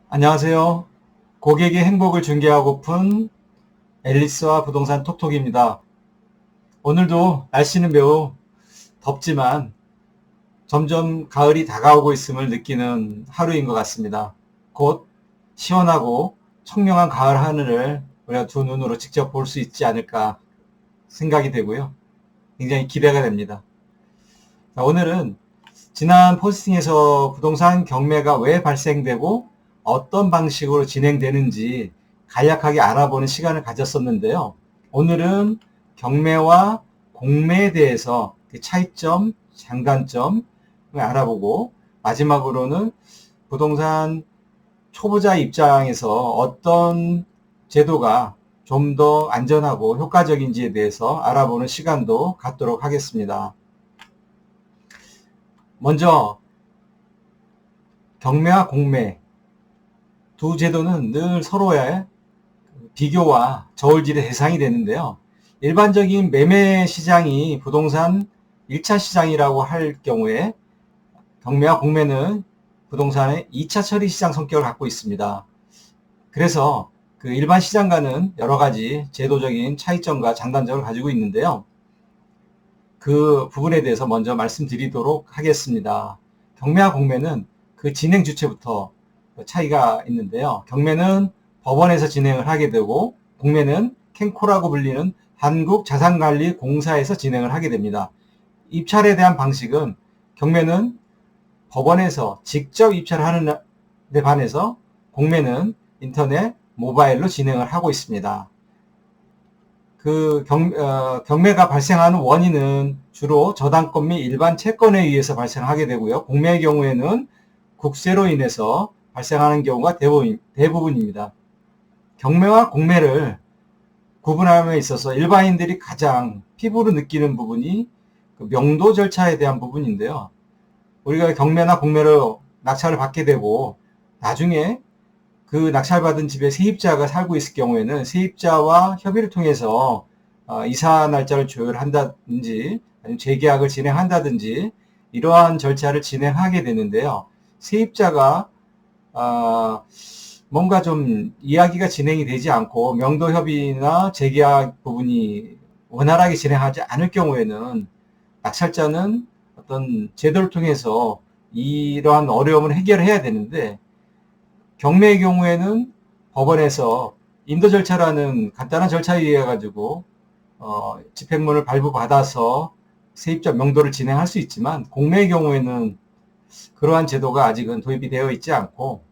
안녕하세요. 고객의 행복을 중개하고픈 앨리스와 부동산 톡톡입니다. 오늘도 날씨는 매우 덥지만 점점 가을이 다가오고 있음을 느끼는 하루인 것 같습니다. 곧 시원하고 청명한 가을 하늘을 우리가 두 눈으로 직접 볼 수 있지 않을까 생각이 되고요. 굉장히 기대가 됩니다. 자, 오늘은 지난 포스팅에서 부동산 경매가 왜 발생되고 어떤 방식으로 진행되는지 간략하게 알아보는 시간을 가졌었는데요. 오늘은 경매와 공매에 대해서 그 차이점, 장단점을 알아보고 마지막으로는 부동산 초보자 입장에서 어떤 제도가 좀 더 안전하고 효과적인지에 대해서 알아보는 시간도 갖도록 하겠습니다. 먼저 경매와 공매 두 제도는 늘 서로의 비교와 저울질의 대상이 되는데요. 일반적인 매매 시장이 부동산 1차 시장이라고 할 경우에 경매와 공매는 부동산의 2차 처리 시장 성격을 갖고 있습니다. 그래서 그 일반 시장과는 여러 가지 제도적인 차이점과 장단점을 가지고 있는데요. 그 부분에 대해서 먼저 말씀드리도록 하겠습니다. 경매와 공매는 그 진행 주체부터 차이가 있는데요. 경매는 법원에서 진행을 하게 되고 공매는 캔코라고 불리는 한국자산관리공사에서 진행을 하게 됩니다. 입찰에 대한 방식은 경매는 법원에서 직접 입찰을 하는 데 반해서 공매는 인터넷, 모바일로 진행을 하고 있습니다. 경매가 발생하는 원인은 주로 저당권 및 일반 채권에 의해서 발생하게 되고요. 공매의 경우에는 국세로 인해서 발생하는 경우가 대부분입니다. 경매와 공매를 구분함에 있어서 일반인들이 가장 피부로 느끼는 부분이 그 명도 절차에 대한 부분인데요. 우리가 경매나 공매로 낙찰을 받게 되고 나중에 그 낙찰받은 집에 세입자가 살고 있을 경우에는 세입자와 협의를 통해서 이사 날짜를 조율한다든지 아니면 재계약을 진행한다든지 이러한 절차를 진행하게 되는데요. 세입자가 뭔가 좀 이야기가 진행이 되지 않고 명도 협의나 재계약 부분이 원활하게 진행하지 않을 경우에는 낙찰자는 어떤 제도를 통해서 이러한 어려움을 해결해야 되는데 경매의 경우에는 법원에서 인도 절차라는 간단한 절차에 의해 가지고 집행문을 발부받아서 세입자 명도를 진행할 수 있지만 공매의 경우에는 그러한 제도가 아직은 도입이 되어 있지 않고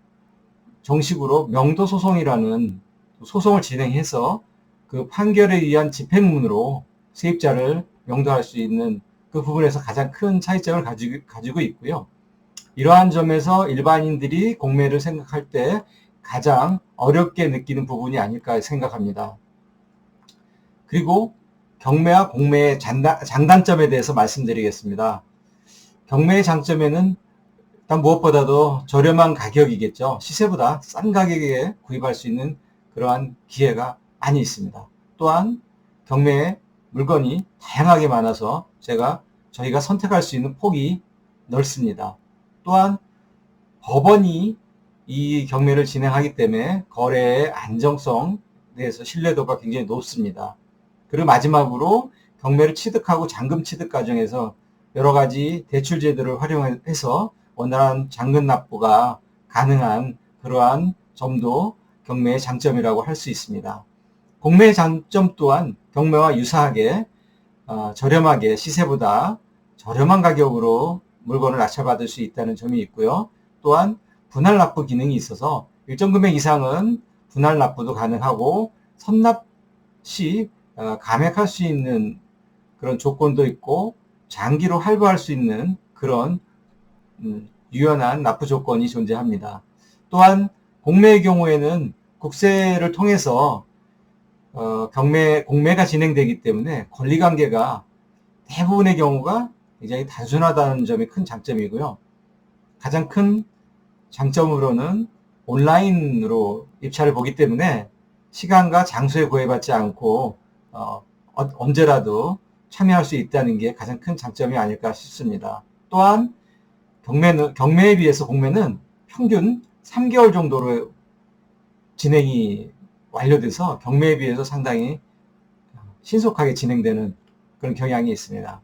정식으로 명도 소송이라는 소송을 진행해서 그 판결에 의한 집행문으로 세입자를 명도할 수 있는 그 부분에서 가장 큰 차이점을 가지고 있고요. 이러한 점에서 일반인들이 공매를 생각할 때 가장 어렵게 느끼는 부분이 아닐까 생각합니다. 그리고 경매와 공매의 장단점에 대해서 말씀드리겠습니다. 경매의 장점에는 일단 무엇보다도 저렴한 가격이겠죠. 시세보다 싼 가격에 구입할 수 있는 그러한 기회가 많이 있습니다. 또한 경매에 물건이 다양하게 많아서 저희가 선택할 수 있는 폭이 넓습니다. 또한 법원이 이 경매를 진행하기 때문에 거래의 안정성에 대해서 신뢰도가 굉장히 높습니다. 그리고 마지막으로 경매를 취득하고 잔금 취득 과정에서 여러 가지 대출 제도를 활용해서 원활한 잔금 납부가 가능한 그러한 점도 경매의 장점이라고 할 수 있습니다. 공매의 장점 또한 경매와 유사하게 저렴하게 시세보다 저렴한 가격으로 물건을 낙찰받을 수 있다는 점이 있고요. 또한 분할 납부 기능이 있어서 일정 금액 이상은 분할 납부도 가능하고 선납 시 감액할 수 있는 그런 조건도 있고 장기로 할부할 수 있는 그런 유연한 납부 조건이 존재합니다. 또한 공매의 경우에는 국세를 통해서 공매가 진행되기 때문에 권리관계가 대부분의 경우가 굉장히 단순하다는 점이 큰 장점이고요. 가장 큰 장점으로는 온라인으로 입찰을 보기 때문에 시간과 장소에 구애받지 않고 언제라도 참여할 수 있다는 게 가장 큰 장점이 아닐까 싶습니다. 또한 경매에 비해서 공매는 평균 3개월 정도로 진행이 완료돼서 경매에 비해서 상당히 신속하게 진행되는 그런 경향이 있습니다.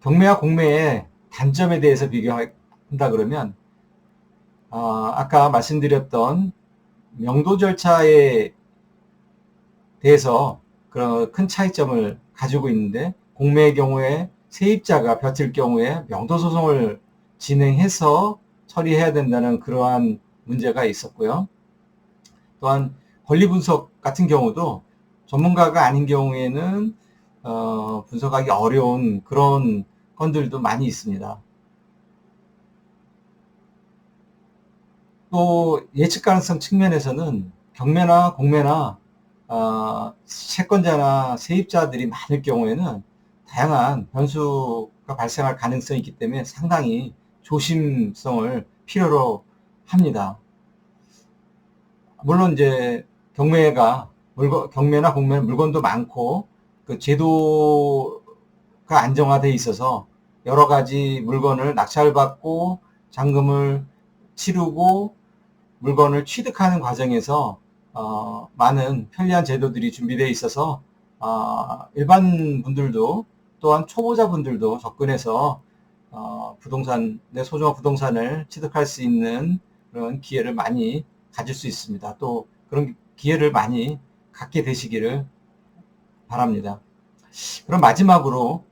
경매와 공매의 단점에 대해서 비교한다 그러면 아까 말씀드렸던 명도 절차에 대해서 그런 큰 차이점을 가지고 있는데, 공매의 경우에 세입자가 벼틸 경우에 명도 소송을 진행해서 처리해야 된다는 그러한 문제가 있었고요. 또한 권리 분석 같은 경우도 전문가가 아닌 경우에는 분석하기 어려운 그런 건들도 많이 있습니다. 또 예측 가능성 측면에서는 경매나 공매나 채권자나 세입자들이 많을 경우에는 다양한 변수가 발생할 가능성이 있기 때문에 상당히 조심성을 필요로 합니다. 물론 이제 경매나 공매는 물건도 많고 그 제도가 안정화되어 있어서 여러 가지 물건을 낙찰받고 잔금을 치르고 물건을 취득하는 과정에서 많은 편리한 제도들이 준비되어 있어서 일반 분들도 또한 초보자 분들도 접근해서 내 소중한 부동산을 취득할 수 있는 그런 기회를 많이 가질 수 있습니다. 또 그런 기회를 많이 갖게 되시기를 바랍니다. 그럼 마지막으로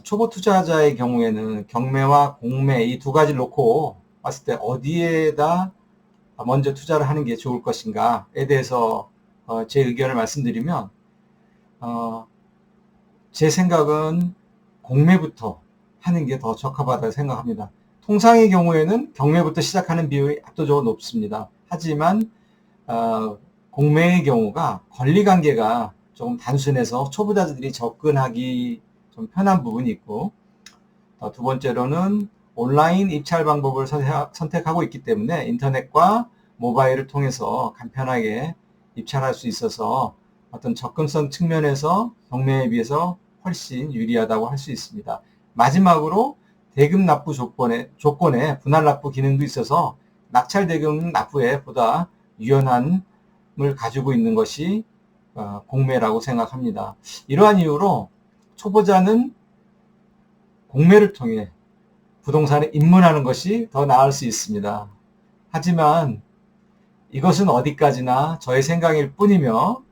초보 투자자의 경우에는 경매와 공매 이 두 가지를 놓고 봤을 때 어디에다 먼저 투자를 하는 게 좋을 것인가에 대해서 제 의견을 말씀드리면 제 생각은 공매부터 하는 게 더 적합하다고 생각합니다. 통상의 경우에는 경매부터 시작하는 비율이 압도적으로 높습니다. 하지만 공매의 경우가 권리관계가 조금 단순해서 초보자들이 접근하기 좀 편한 부분이 있고, 두 번째로는 온라인 입찰 방법을 선택하고 있기 때문에 인터넷과 모바일을 통해서 간편하게 입찰할 수 있어서 어떤 접근성 측면에서 경매에 비해서 훨씬 유리하다고 할 수 있습니다. 마지막으로 대금 납부 조건에 분할 납부 기능도 있어서 낙찰 대금 납부에 보다 유연함을 가지고 있는 것이 공매라고 생각합니다. 이러한 이유로 초보자는 공매를 통해 부동산에 입문하는 것이 더 나을 수 있습니다. 하지만 이것은 어디까지나 저의 생각일 뿐이며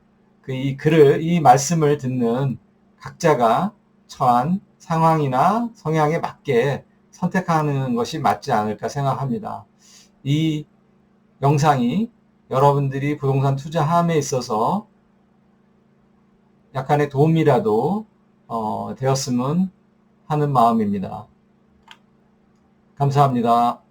이 말씀을 듣는 각자가 처한 상황이나 성향에 맞게 선택하는 것이 맞지 않을까 생각합니다. 이 영상이 여러분들이 부동산 투자함에 있어서 약간의 도움이라도 되었으면 하는 마음입니다. 감사합니다.